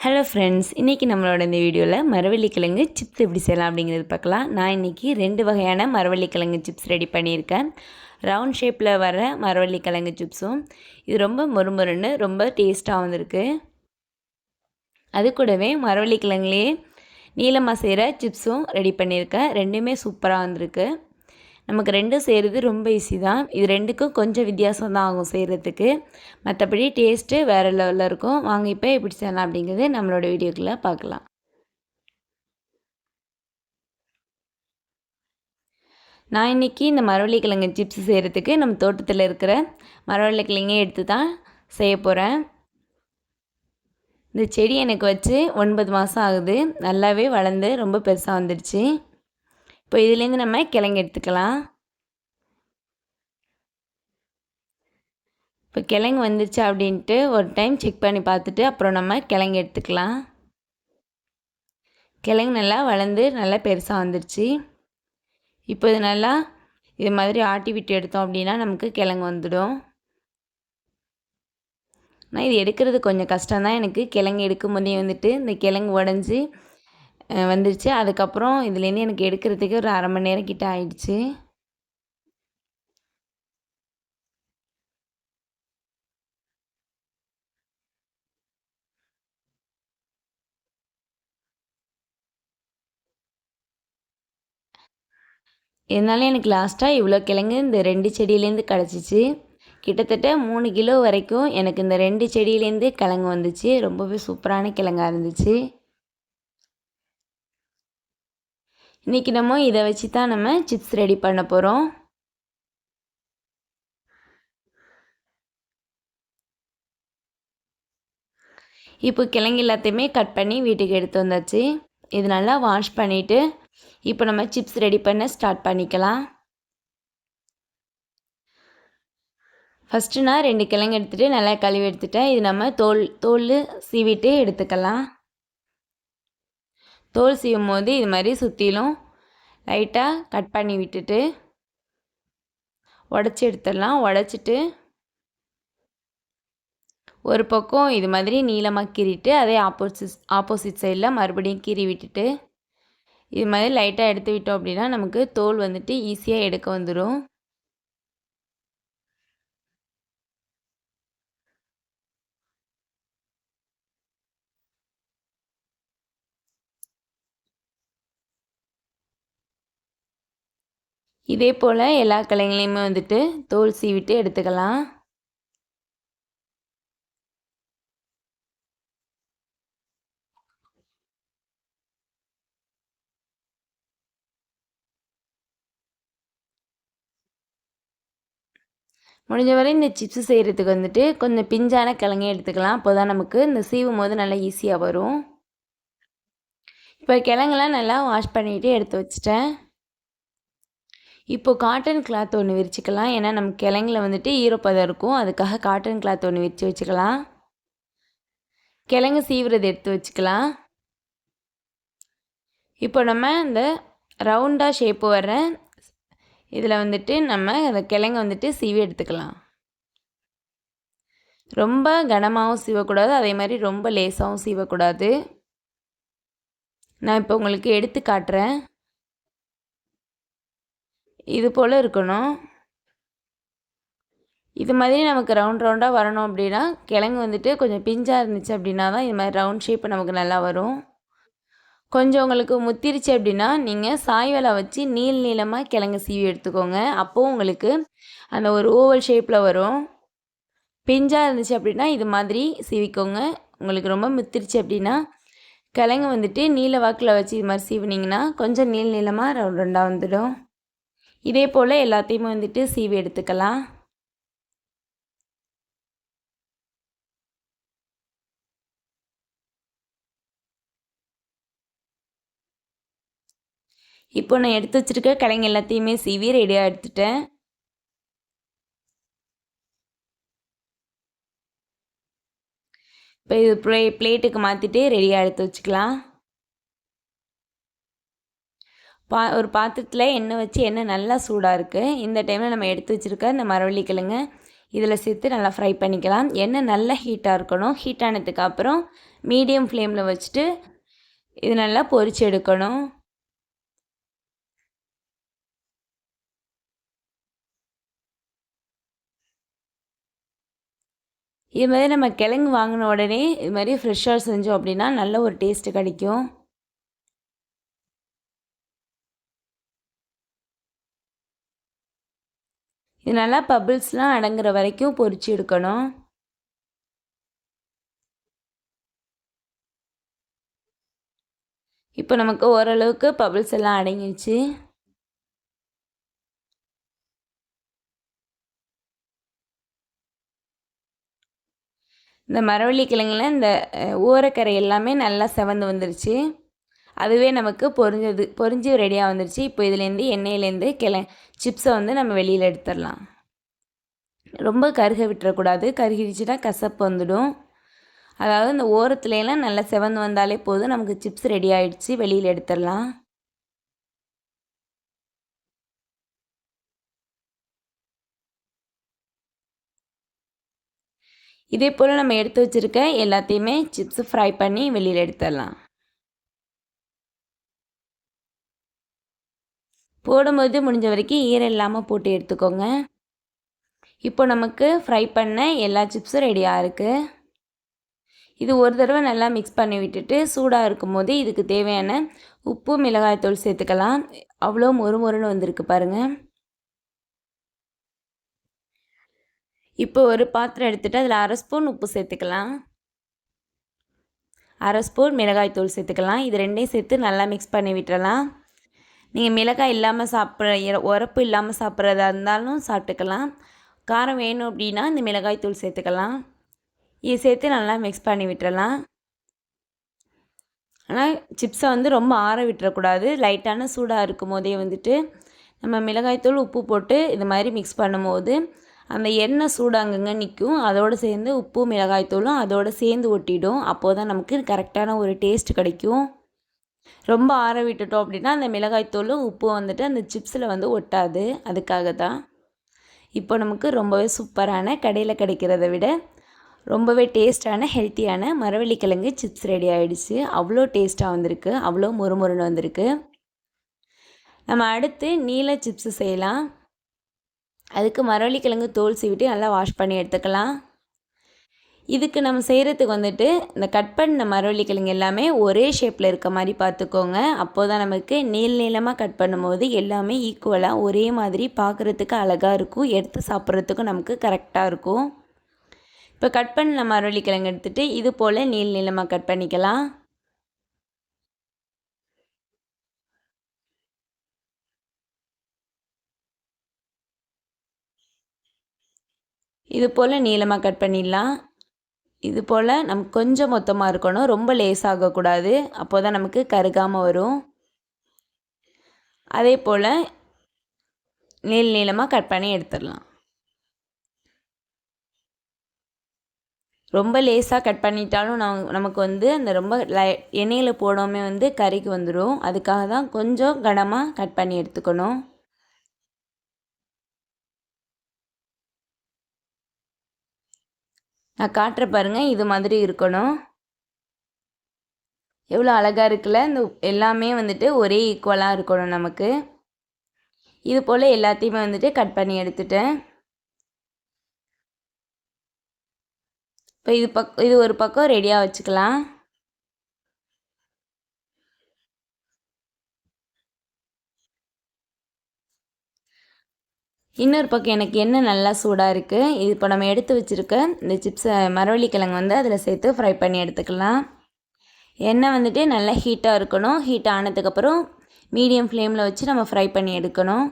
Hello friends, இன்றைக்கி நம்மளோட இந்த வீடியோவில் மரவள்ளிக்கிழங்கு சிப்ஸ் எப்படி செய்யலாம் அப்படிங்கிறது பார்க்கலாம். நான் இன்றைக்கி 2 வகையான மரவள்ளிக்கிழங்கு சிப்ஸ் ரெடி பண்ணியிருக்கேன். ரவுண்ட் ஷேப்பில் வர மரவள்ளிக்கிழங்கு சிப்ஸும் இது ரொம்ப மொறுமொறுன்னு ரொம்ப டேஸ்ட்டாக வந்திருக்கு. அது கூடவே மரவள்ளிக்கிழங்குலேயே நீளமாக செய்கிற சிப்ஸும் ரெடி பண்ணியிருக்கேன். ரெண்டுமே சூப்பராக வந்திருக்கு. நமக்கு ரெண்டும் செய்கிறது ரொம்ப ஈஸி தான். இது ரெண்டுக்கும் கொஞ்சம் வித்தியாசம் தான் ஆகும் செய்கிறதுக்கு. மற்றபடி டேஸ்ட்டு வேறு லெவலில் இருக்கும். வாங்க இப்போ எப்படி செய்யலாம் அப்படிங்கிறது நம்மளோட வீடியோக்குள்ளே பார்க்கலாம். நான் இன்றைக்கி இந்த மரவள்ளிக்கிழங்கு சிப்ஸ் செய்கிறதுக்கு நம்ம தோட்டத்தில் இருக்கிற மரவள்ளிக்கிழங்கே எடுத்து தான் செய்ய போகிறேன். இந்த செடி எனக்கு வச்சு 9 மாதம் ஆகுது. நல்லாவே வளர்ந்து ரொம்ப பெருசாக வந்துடுச்சு. இப்போ இதுலேருந்து நம்ம கிழங்கு எடுத்துக்கலாம். இப்போ கிழங்கு வந்துருச்சு அப்படின்ட்டு ஒரு டைம் செக் பண்ணி பார்த்துட்டு அப்புறம் நம்ம கிழங்கு எடுத்துக்கலாம். கிழங்கு நல்லா வளர்ந்து நல்லா பெருசாக வந்துடுச்சு. இப்போ இது நல்லா இது மாதிரி ஆட்டி விட்டு எடுத்தோம் அப்படின்னா நமக்கு கிழங்கு வந்துடும். ஆனால் இது எடுக்கிறது கொஞ்சம் கஷ்டம்தான். எனக்கு கிழங்கு எடுக்கும் போதே வந்துட்டு இந்த கிழங்கு உடஞ்சி வந்துடுச்சு. அதுக்கப்புறம் இதுலேருந்து எனக்கு எடுக்கிறதுக்கு ஒரு 1/2 மணி நேரம் கிட்ட ஆயிடுச்சு. இதனால எனக்கு லாஸ்ட்டாக இவ்வளோ கிழங்கு இந்த 2 செடியிலேருந்து கிடச்சிச்சு. கிட்டத்தட்ட 3 கிலோ வரைக்கும் எனக்கு இந்த 2 செடியிலேருந்து கிழங்கு வந்துச்சு. ரொம்பவே சூப்பரான கிழங்கா இருந்துச்சு. இன்றைக்கி நம்ம இதை வச்சு தான் நம்ம சிப்ஸ் ரெடி பண்ண போகிறோம். இப்போ கிழங்கு எல்லாத்தையுமே கட் பண்ணி வீட்டுக்கு எடுத்து வந்தாச்சு. இது நல்லா வாஷ் பண்ணிவிட்டு இப்போ நம்ம சிப்ஸ் ரெடி பண்ண ஸ்டார்ட் பண்ணிக்கலாம். ஃபஸ்ட்டு நான் 2 கிழங்கு எடுத்துகிட்டு நல்லா கழுவி எடுத்துட்டேன். இது நம்ம தோல் சீவிட்டு எடுத்துக்கலாம். தோல் சீவும் போது இது மாதிரி சுற்றிலும் லைட்டாக கட் பண்ணி விட்டுட்டு உடச்சி எடுத்துடலாம். உடச்சிட்டு ஒரு பக்கம் இது மாதிரி நீளமாக கீறிட்டு அதே ஆப்போசிட் சைடில் மறுபடியும் கீறி விட்டுட்டு இது மாதிரி லைட்டாக எடுத்து விட்டோம் அப்படின்னா நமக்கு தோல் வந்துட்டு ஈஸியாக எடுக்க வந்துடும். இதே போல் எல்லா கிழங்குலையுமே வந்துட்டு தோல் சீவிட்டு எடுத்துக்கலாம். முடிஞ்ச வரை இந்த சிப்ஸு செய்கிறதுக்கு வந்துட்டு கொஞ்சம் பிஞ்சான கிழங்கே எடுத்துக்கலாம். அப்போ தான் நமக்கு இந்த சீவும் போது நல்லா ஈஸியாக வரும். இப்போ கிழங்கெல்லாம் நல்லா வாஷ் பண்ணிவிட்டு எடுத்து வச்சுட்டேன். இப்போ காட்டன் கிளாத் ஒன்று விரிச்சிக்கலாம். ஏன்னா நம்ம கிழங்குல வந்துட்டு ஈரப்பதம் இருக்கும். அதுக்காக காட்டன் கிளாத் ஒன்று விரித்து வச்சுக்கலாம். கிழங்கு சீவுறது எடுத்து வச்சுக்கலாம். இப்போ நம்ம இந்த ரவுண்டாக ஷேப்பு வர்ற இதில் வந்துட்டு நம்ம அந்த கிழங்கு வந்துட்டு சீவி எடுத்துக்கலாம். ரொம்ப கனமாகவும் சீவக்கூடாது, அதே மாதிரி ரொம்ப லேசாகவும் சீவக்கூடாது. நான் இப்போ உங்களுக்கு எடுத்து காட்டுறேன். இது போல் இருக்கணும். இது மாதிரி நமக்கு ரவுண்டாக வரணும் அப்படின்னா கிழங்கு வந்துட்டு கொஞ்சம் பிஞ்சாக இருந்துச்சு அப்படின்னா தான் இது மாதிரி ரவுண்ட் ஷேப்பு நமக்கு நல்லா வரும். கொஞ்சம் உங்களுக்கு முத்திருச்சு அப்படின்னா நீங்கள் சாய்வலை வச்சு நீளமாக கிழங்கு சீவி எடுத்துக்கோங்க. அப்போது உங்களுக்கு அந்த ஒரு ஓவல் ஷேப்பில் வரும். பிஞ்சாக இருந்துச்சு அப்படின்னா இது மாதிரி சீவிக்கோங்க. உங்களுக்கு ரொம்ப முத்திருச்சு அப்படின்னா கிழங்கு வந்துட்டு நீல வாக்கில் வச்சு இது மாதிரி சீவினிங்கன்னா கொஞ்சம் நீளமாக ரவுண்டாக வந்துடும். இதே போல் எல்லாத்தையுமே வந்துட்டு சீவி எடுத்துக்கலாம். இப்போ நான் எடுத்து வச்சுருக்க கிழங்கு எல்லாத்தையுமே சீவி ரெடியாக எடுத்துட்டேன். இப்போ இது பிளேட்டுக்கு மாற்றிட்டு ரெடியாக எடுத்து வச்சுக்கலாம். ஒரு பாத்திரத்தில் எண்ணெய் வச்சு எண்ணெய் நல்லா சூடாக இருக்குது. இந்த டைமில் நம்ம எடுத்து வச்சுருக்க இந்த மரவள்ளிக்கிழங்கு இதில் சேர்த்து நல்லா ஃப்ரை பண்ணிக்கலாம். எண்ணெய் நல்லா ஹீட்டாக இருக்கணும். ஹீட் ஆனதுக்கு அப்புறம் மீடியம் ஃப்ளேமில் வச்சுட்டு இது நல்லா பொரிச்சு எடுக்கணும். இது மாதிரி நம்ம கிழங்கு வாங்கின உடனே இது மாதிரி ஃப்ரெஷ்ஷாக செஞ்சோம் அப்படின்னா நல்ல ஒரு டேஸ்ட்டு கிடைக்கும். இது நல்லா பபிள்ஸ்லாம் அடங்குற வரைக்கும் பொரிச்சு எடுக்கணும். இப்போ நமக்கு ஓரளவுக்கு பபிள்ஸ் எல்லாம் அடங்கிடுச்சு. இந்த மரவள்ளி கிழங்குல இந்த ஓரக்கரை எல்லாமே நல்லா செவந்து வந்துருச்சு. அதுவே நமக்கு பொரிஞ்சு ரெடியாக வந்துருச்சு. இப்போ இதுலேருந்து எண்ணெயிலேருந்து சிப்ஸை வந்து நம்ம வெளியில் எடுத்துடலாம். ரொம்ப கருக விட்டுறக்கூடாது. கருகிடுச்சுன்னா கசப்பு வந்துடும். அதாவது இந்த ஓரத்துலலாம் நல்லா செவந்து வந்தாலே போதும், நமக்கு சிப்ஸ் ரெடி ஆகிடுச்சு. வெளியில் எடுத்துடலாம். இதே போல் நம்ம எடுத்து வச்சுருக்க எல்லாத்தையுமே சிப்ஸு ஃப்ரை பண்ணி வெளியில் எடுத்துடலாம். போடும்போது முடிஞ்ச வரைக்கும் ஈரம் இல்லாமல் போட்டு எடுத்துக்கோங்க. இப்போ நமக்கு ஃப்ரை பண்ண எல்லா சிப்ஸும் ரெடியாக இருக்குது. இது ஒரு தடவை நல்லா மிக்ஸ் பண்ணி விட்டுட்டு சூடாக இருக்கும்போது இதுக்கு தேவையான உப்பு மிளகாய்த்தூள் சேர்த்துக்கலாம். அவ்வளோ மொறுமொறுன்னு வந்திருக்கு பாருங்கள். இப்போ ஒரு பாத்திரம் எடுத்துகிட்டு அதில் 1/2 ஸ்பூன் உப்பு சேர்த்துக்கலாம். 1/2 ஸ்பூன் மிளகாய்த்தூள் சேர்த்துக்கலாம். இது ரெண்டையும் சேர்த்து நல்லா மிக்ஸ் பண்ணி விட்டுறலாம். நீங்கள் மிளகாய் இல்லாமல் உரப்பு இல்லாமல் சாப்பிட்றதா இருந்தாலும் சாப்பிட்டுக்கலாம். காரம் வேணும் அப்படின்னா இந்த மிளகாய்த்தூள் சேர்த்துக்கலாம். இது சேர்த்து நல்லா மிக்ஸ் பண்ணி விட்டுறலாம். ஆனால் சிப்ஸை வந்து ரொம்ப ஆற விட்டுறக்கூடாது. லைட்டான சூடாக இருக்கும் போதே வந்துட்டு நம்ம மிளகாய்த்தூள் உப்பு போட்டு இது மாதிரி மிக்ஸ் பண்ணும்போது அந்த எண்ணெய் சூடு அங்கங்கே நிற்கும். அதோடு சேர்ந்து உப்பு மிளகாய்த்தூளும் அதோடு சேர்ந்து ஒட்டிடும். அப்போது தான் நமக்கு கரெக்டான ஒரு டேஸ்ட் கிடைக்கும். ரொம்ப ஆற விட்டுட்டோம் அப்படின்னா அந்த மிளகாய்த்தூளும் உப்பு வந்துட்டு அந்த சிப்ஸில் வந்து ஒட்டாது. அதுக்காக தான். இப்போ நமக்கு ரொம்பவே சூப்பரான கடையில் கிடைக்கிறத விட ரொம்பவே டேஸ்டான ஹெல்த்தியான மரவள்ளிக்கிழங்கு சிப்ஸ் ரெடி ஆகிடுச்சு. அவ்வளோ டேஸ்ட்டாக வந்திருக்கு. அவ்வளோ மொறுமொறுன்னு வந்திருக்கு. நம்ம அடுத்து நீல சிப்ஸு செய்யலாம். அதுக்கு மரவள்ளிக்கிழங்கு தோல் சீவிட்டு நல்லா வாஷ் பண்ணி எடுத்துக்கலாம். இதுக்கு நம்ம செய்கிறதுக்கு வந்துட்டு இந்த கட் பண்ண மரவள்ளிக்கிழங்கு எல்லாமே ஒரே ஷேப்பில் இருக்க மாதிரி பார்த்துக்கோங்க. அப்போது தான் நமக்கு நீளமாக கட் பண்ணும்போது எல்லாமே ஈக்குவலாக ஒரே மாதிரி பார்க்குறதுக்கு அழகாக இருக்கும். எடுத்து சாப்பிட்றதுக்கும் நமக்கு கரெக்டாக இருக்கும். இப்போ கட் பண்ண மரவள்ளிக்கிழங்கு எடுத்துகிட்டு இது போல் நீளமாக கட் பண்ணிக்கலாம். இது போல் நீளமாக கட் பண்ணிடலாம். இது போல் நமக்கு கொஞ்சம் மொத்தமாக இருக்கணும். ரொம்ப லேசாகக்கூடாது. அப்போ தான் நமக்கு கருகாமல் வரும். அதே போல் நீளமாக கட் பண்ணி எடுத்துடலாம். ரொம்ப லேசாக கட் பண்ணிட்டாலும் நமக்கு வந்து அந்த ரொம்ப எண்ணெயில் போடாமல் வந்து கறிக்கு வந்துடும். அதுக்காக தான் கொஞ்சம் கனமாக கட் பண்ணி எடுத்துக்கணும். நான் காட்டுற பாருங்கள், இது மாதிரி இருக்கணும். எவ்வளோ அழகாக இருக்குல்ல. இந்த எல்லாமே வந்துட்டு ஒரே ஈக்குவலாக இருக்கணும் நமக்கு. இது போல் எல்லாத்தையுமே வந்துட்டு கட் பண்ணி எடுத்துட்டேன். இப்போ இது ஒரு பக்கம் ரெடியாக வச்சுக்கலாம். இன்னொரு பக்கம் எனக்கு எண்ணெய் நல்லா சூடாக இருக்குது. இது இப்போ நம்ம எடுத்து வச்சுருக்க இந்த சிப்ஸை மரவள்ளிக்கிழங்கு வந்து அதில் சேர்த்து ஃப்ரை பண்ணி எடுத்துக்கலாம். எண்ணெய் வந்துட்டு நல்லா ஹீட்டாக இருக்கணும். ஹீட் ஆனதுக்கப்புறம் மீடியம் ஃப்ளேமில் வச்சு நம்ம ஃப்ரை பண்ணி எடுக்கணும்.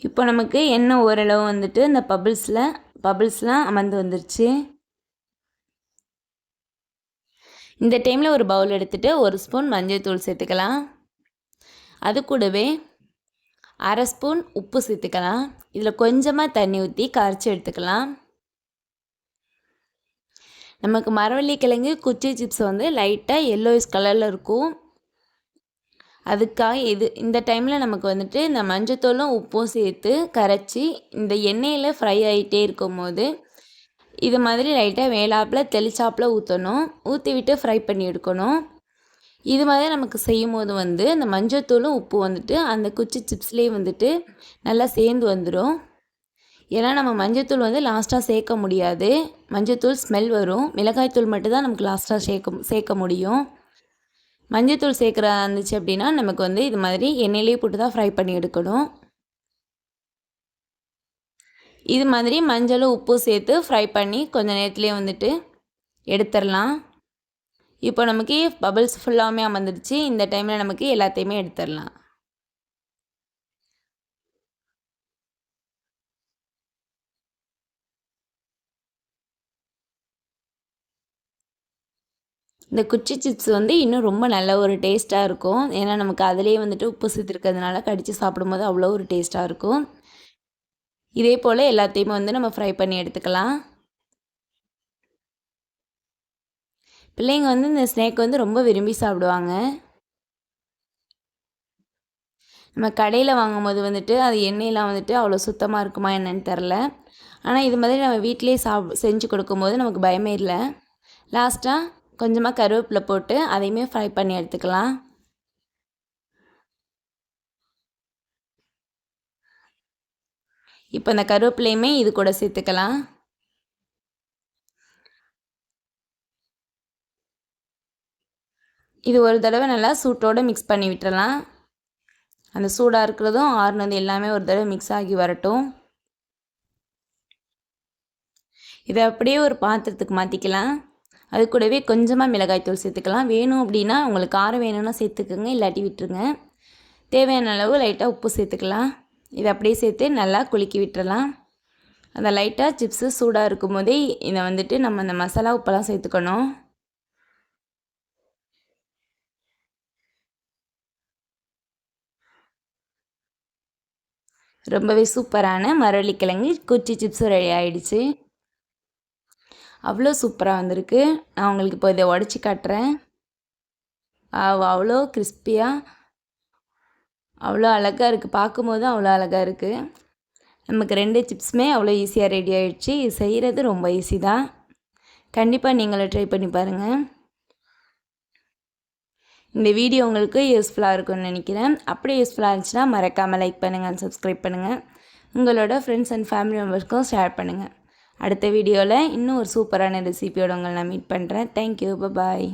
இப்போ நமக்கு எண்ணெய் ஓரளவு வந்துட்டு இந்த பபிள்ஸ்லாம் அமர்ந்து வந்துருச்சு. இந்த டைமில் ஒரு பவுல் எடுத்துகிட்டு 1 ஸ்பூன் மஞ்சள் தூள் சேர்த்துக்கலாம். அது கூடவே 1/2 ஸ்பூன் உப்பு சேர்த்துக்கலாம். இதில் கொஞ்சமாக தண்ணி ஊற்றி கரைச்சி எடுத்துக்கலாம். நமக்கு மரவள்ளிக்கிழங்கு குச்சி சிப்ஸ் வந்து லைட்டாக எல்லோயிஷ் கலரில் இருக்கும். அதுக்காக இந்த டைமில் நமக்கு வந்துட்டு இந்த மஞ்சத்தூளும் உப்பும் சேர்த்து கரைச்சி இந்த எண்ணெயில் ஃப்ரை ஆகிட்டே இருக்கும் போது இது மாதிரி லைட்டாக மேலாப்பில் தெளிச்சாப்பில் ஊற்றணும். ஊற்றி விட்டு ஃப்ரை பண்ணி எடுக்கணும். இது மாதிரி நமக்கு செய்யும் போது வந்து இந்த மஞ்சத்தூளும் உப்பு வந்துட்டு அந்த குச்சி சிப்ஸ்லேயே வந்துட்டு நல்லா சேர்ந்து வந்துடும். ஏன்னா நம்ம மஞ்சத்தூள் வந்து லாஸ்ட்டாக சேர்க்க முடியாது. மஞ்சத்தூள் ஸ்மெல் வரும். மிளகாய்த்தூள் மட்டும்தான் நமக்கு லாஸ்ட்டாக சேர்க்க முடியும். மஞ்சத்தூள் சேர்க்குறா இருந்துச்சு அப்படின்னா நமக்கு வந்து இது மாதிரி எண்ணெயிலே போட்டு தான் ஃப்ரை பண்ணி எடுக்கணும். இது மாதிரி மஞ்சளும் உப்பு சேர்த்து ஃப்ரை பண்ணி கொஞ்சம் நேரத்துலேயே வந்துட்டு எடுத்துடலாம். இப்போ நமக்கு பபிள்ஸ் ஃபுல்லாமே அமர்ந்துடுச்சு. இந்த டைமில் நமக்கு எல்லாத்தையுமே எடுத்துடலாம். இந்த குச்சி சிப்ஸ் வந்து இன்னும் ரொம்ப நல்ல ஒரு டேஸ்ட்டாக இருக்கும். ஏன்னா நமக்கு அதிலே வந்துட்டு உப்பு சேர்த்துருக்கிறதுனால கடித்து சாப்பிடும்போது அவ்வளோ ஒரு டேஸ்ட்டாக இருக்கும். இதே போல் எல்லாத்தையுமே வந்து நம்ம ஃப்ரை பண்ணி எடுத்துக்கலாம். பிள்ளைங்க வந்து இந்த ஸ்நாக் வந்து ரொம்ப விரும்பி சாப்பிடுவாங்க. நம்ம கடையில் வாங்கும்போது வந்துட்டு அது எண்ணெயெலாம் வந்துட்டு அவ்வளோ சுத்தமாக இருக்குமா என்னன்னு தெரில. ஆனால் இது மாதிரி நம்ம வீட்டிலே செஞ்சு கொடுக்கும்போது நமக்கு பயமே இல்லை. லாஸ்ட்டாக கொஞ்சமாக கருவேப்பிலை போட்டு அதையுமே ஃப்ரை பண்ணி எடுத்துக்கலாம். இப்போ இந்த கருவேப்பிலையுமே இது கூட சேர்த்துக்கலாம். இது ஒரு தடவை நல்லா சூட்டோடு மிக்ஸ் பண்ணி விட்டுறலாம். அந்த சூடாக இருக்கிறதும் ஆறுனது எல்லாமே ஒரு தடவை மிக்ஸ் ஆகி வரட்டும். இதை அப்படியே ஒரு பாத்திரத்துக்கு மாற்றிக்கலாம். அது கூடவே கொஞ்சமாக மிளகாய்த்தூள் சேர்த்துக்கலாம். வேணும் அப்படின்னா உங்களுக்கு காரம் வேணும்னா சேர்த்துக்குங்க, இல்லாட்டி விட்டுருங்க. தேவையான அளவு லைட்டாக உப்பு சேர்த்துக்கலாம். இதை அப்படியே சேர்த்து நல்லா குலுக்கி விட்டுறலாம். அந்த லைட்டாக சிப்ஸு சூடாக இருக்கும் போதே இதை வந்துட்டு நம்ம அந்த மசாலா உப்பெல்லாம் சேர்த்துக்கணும். ரொம்பவே சூப்பரான மரவள்ளிக்கிழங்கு குச்சி சிப்ஸு ரெடி ஆகிடுச்சு. அவ்வளோ சூப்பராக வந்திருக்கு. நான் உங்களுக்கு இப்போ இதை உடச்சி காட்டுறேன். அவ்வளோ கிறிஸ்பியாக அவ்வளோ அழகாக இருக்குது. பார்க்கும்போது அவ்வளோ அழகாக இருக்குது. நமக்கு 2 சிப்ஸுமே அவ்வளோ ஈஸியாக ரெடி ஆகிடுச்சு. இது செய்கிறது ரொம்ப ஈஸி தான். கண்டிப்பாக நீங்களும் ட்ரை பண்ணி பாருங்கள். இந்த வீடியோ உங்களுக்கு யூஸ்ஃபுல்லாக இருக்கும்னு நினைக்கிறேன். அப்படியே யூஸ்ஃபுல்லாக இருந்துச்சுன்னா மறக்காமல் லைக் பண்ணுங்கள், சப்ஸ்கிரைப் பண்ணுங்கள். உங்களோட ஃப்ரெண்ட்ஸ் அண்ட் ஃபேமிலி மெம்பர்ஸ்க்கும் ஷேர் பண்ணுங்கள். அடுத்த வீடியோவில் இன்னும் ஒரு சூப்பரான ரெசிபியோடு உங்களை நான் மீட் பண்ணுறேன். தேங்க்யூ, பாய்.